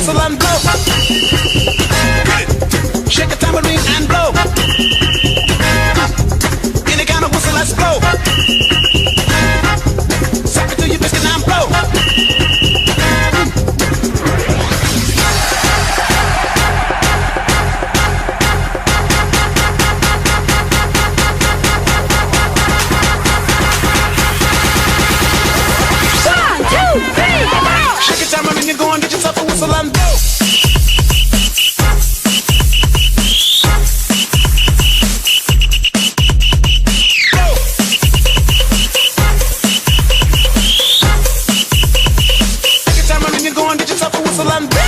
whistle and blow. Shake a tambourine and blow. Any kind of whistle, let's blow. Suck it till you biscuit and blow. You're going to get yourself a whistle and blow. Take your time and you're going to get yourself a whistle and blow.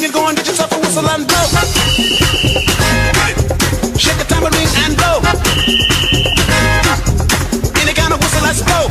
You're going to get yourself a whistle and blow. Shake the tambourine and blow. Any kind of whistle, let's blow.